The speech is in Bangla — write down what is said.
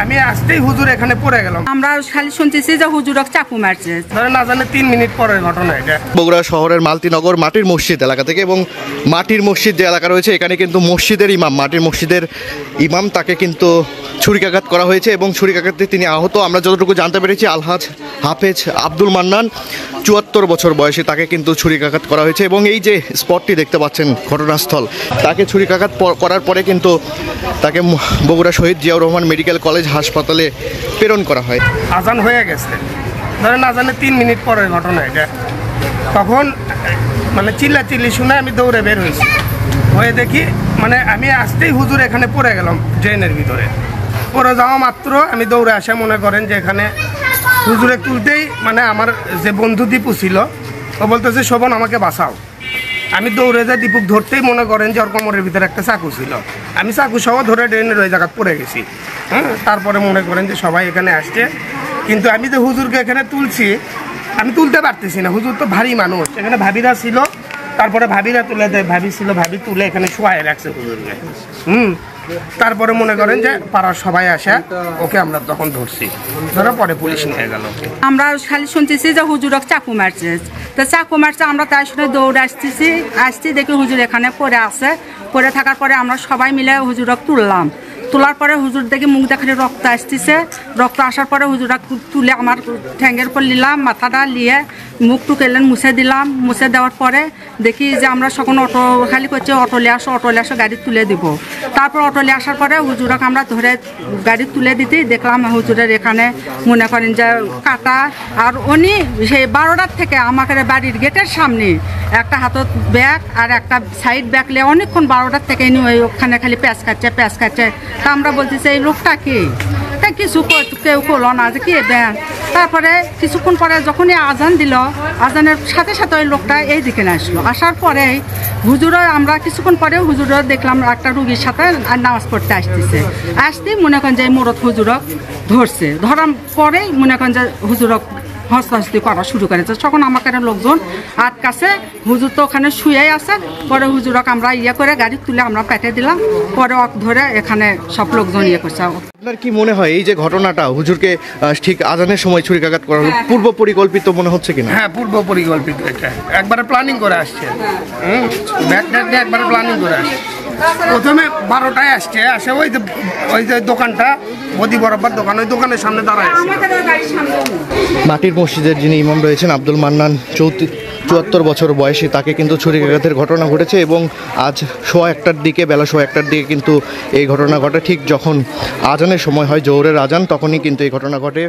আমি আসতেই হুজুর এখানে পড়ে গেলাম। আমরা খালি শুনতেছি যে হুজুরক চাকু মারছে, ধরে না জানে 3 মিনিট পরের ঘটনা এটা। বগুড়া শহরের মালতীনগর মাটির মসজিদ এলাকা থেকে, এবং মাটির মসজিদ যে এলাকা রয়েছে এখানে কিন্তু মসজিদের ইমাম, মাটির মসজিদের ইমাম, তাকে কিন্তু ছুরিকাঘাত করা হয়েছে এবং ছুরিকাঘাতে তিনি আহত। আমরা যতটুকু জানতে পেরেছি আলহাজ হাফেজ আব্দুল মান্নান 74 বছর বয়সে, তাকে কিন্তু ছুরিকাঘাত করা হয়েছে। এবং এই যে স্পটটি দেখতে পাচ্ছেন ঘটনাস্থল, তাকে ছুরিকাঘাত করার পরে কিন্তু তাকে বগুড়া শহীদ জিয়াউর রহমান মেডিকেল কলেজ হাসপাতালে প্রেরণ করা হয়। আজান হয়ে গেছে, ধরে না জানে 3 মিনিট পরের ঘটনা এটা। তখন মানে চিল্লাচিল্লি শুনে আমি দৌড়ে বের হয়েছি, হয়ে দেখি মানে আমি আসতেই হুজুর এখানে পড়ে গেলাম ড্রেনের ভিতরে। পড়ে যাওয়া মাত্র আমি দৌড়ে আসে, মনে করেন যে এখানে হুজুরে তুলতেই মানে আমার যে বন্ধু দীপু ছিল ও বলতেছে শোভন আমাকে বাঁচাও। আমি দৌড়ে যাই, দীপুক ধরতেই মনে করেন যে ওর কোমরের ভিতরে একটা চাকু ছিল, আমি চাকু সহ ধরে ড্রেনের ওই জায়গায় পড়ে গেছি। তারপরে মনে করেন যে সবাই এখানে আসছে, কিন্তু আমি যে হুজুরকে এখানে তুলছি আমি তুলতে পারতেছি না, হুজুর তো ভারী মানুষ। এখানে ভাবিরা ছিল, তারপরে ভাবিরা তুলে দেয়, ভাবি ছিল, ভাবি তুলে এখানে শোয়ায় রাখছে হুজুরকে। তারপরে মনে করেন যে পাড়ার সবাই আসে, ওকে আমরা তখন ধরছি, ধরে পরে পুলিশ নিয়ে গেল। আমরা খালি শুনতেছি যে হুজুরক চাকু মারছে, তো চাকু মারছে আমরা তাই শুনে দৌড়ে আসছি দেখি হুজুর এখানে পড়ে আছে। পড়ে থাকার পরে আমরা সবাই মিলে হুজুরক তুললাম। তোলার পরে হুজুর দেখি মুখ দেখালে রক্ত আসতেছে, রক্ত আসার পরে হুজুরা তুলে আমার ঠ্যাঙ্গের উপর নিলাম, মাথাটা নিয়ে মুখ টুকেলেন মুছে দিলাম। মুছে দেওয়ার পরে দেখি যে আমরা সকল অটো খালি করছি, অটো নিয়ে আসো গাড়ি তুলে দিব। তারপর অটো নিয়ে আসার পরে হুজুরকে আমরা ধরে গাড়ি তুলে দিতেই দেখলাম হুজুরের এখানে মনে করেন যে কাটা। আর উনি সেই 12টার থেকে আমাকে বাড়ির গেটের সামনে একটা হাতত ব্যাগ আর একটা সাইড ব্যাগ নিয়ে অনেকক্ষণ 12টার থেকে ইনি ওখানে খালি প্যাঁচ খাচ্ছে। তা আমরা বলতেছি এই লোকটা কি, তা কিছু কেউ করলো না যে কি ব্যাগ। তারপরে কিছুক্ষণ পরে যখনই আজান দিল, আজানের সাথে সাথে ওই লোকটা এই দিকে আসলো। আসার পরে হুজুরও আমরা কিছুক্ষণ পরে হুজুরও দেখলাম একটা রুগীর সাথে নামাজ পড়তে আসতেই মনে করেন যে মোরত হুজুরক ধরছে। ধরার পরেই মনে করেন যে হুজুরক হস্তাহস্তি করা শুরু করেছে। তখন আমাকে লোকজন আটকাছে, হুজুর তো ওখানে শুয়েই আছে। পরে হুজুরক আমরা করে গাড়ি তুলে আমরা পেটে দিলাম, পরে ধরে এখানে সব লোকজন করছে। আপনার কি মনে হয় এই যে ঘটনাটা হুজুরকে ঠিক আজানের সময় ছুরিকাঘাত করা হলো, পূর্ব পরিকল্পিত মনে হচ্ছে কিনা? হ্যাঁ, পূর্ব পরিকল্পিত, এটা একবারে প্ল্যানিং করে আসছে। একবারে প্ল্যানিং করে আসছে। প্রথমে 12টায় আসছে, ওই যে দোকানটা বদি বরাবর দোকান, ওই দোকানের সামনে দাঁড়ায় আছে। মাটির মসজিদের যিনি ইমাম রয়েছেন আব্দুল মান্নান 74 বছর বয়সী, তাকে কিন্তু ছুরিকাঘাতের ঘটনা ঘটেছে। এবং আজ বেলা সোয়া একটার দিকে কিন্তু এই ঘটনা ঘটে। ঠিক যখন আজানের সময় হয়, জোহরের আজান, তখনই কিন্তু এই ঘটনা ঘটে।